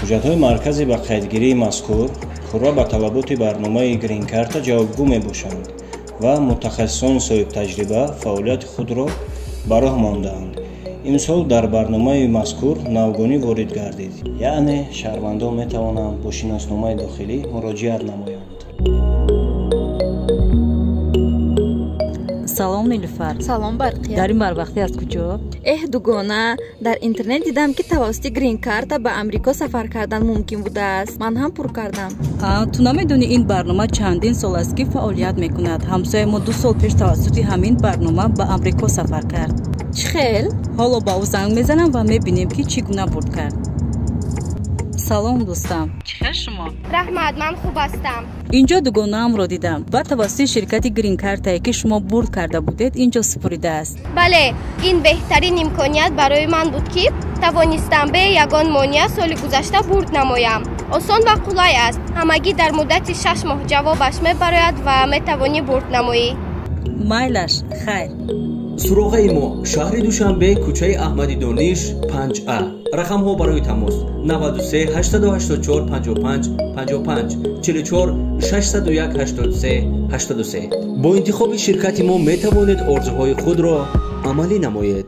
ҳуҷҷатҳои марказӣ ба қайдгирии мазкур пурра ба талаботи барномаи грин карта ҷавобгӯ мебошанд ва мутахассисони соҳибтаҷриба фаъолияти худро ба роҳ мондаанд. имсол дар барномаи мазкур навгонӣ ворид гардид, яъне шаҳрвандон метавонанд бо шиносномаи дохилӣ муроҷиат намоянд. салом Нилуфар. салом Барқия. дар ин барвақти аз куҷо? дугона дар интернет дидам ки тавассути грин карта ба амрико сафар кардан мумкин будааст. Ман ҳам пур кардам. Ту намедонӣ ин барнома чандин сол аст ки фаъолият мекунад. ҳамсояи мо 2 сол пеш тавассути ҳамин барнома ба амрико сафар кард. Чӣ хел? ҳоло ба ӯ занг мезанам ва мебинем ки чӣ гуна бурд кард. салом дӯстам. Чӣ хел шумо? раҳмат, ман хуб ҳастам. инҷо дугонаамро дидам ва тавассути ширкати грин картае ки шумо бурд карда будед инҷо супуридааст. бале, ин беҳтарин имконият барои ман буд ки тавонистам бе ягон монеа соли гузашта бурд намоям. осон ва қулай аст. ҳамагӣ дар муддати 6 моҳ ҷавобаш мебарояд ва метавонӣ бурд намоӣ. майлаш, хайр. суроғаи мо шаҳри душанбе, кӯчаи аҳмади дониш 5А. рақамҳо барои тамос 93 884 55 55 44 601 83 83. бо интихоби ширкати мо метавонед орзуҳои худро амалӣ намоед.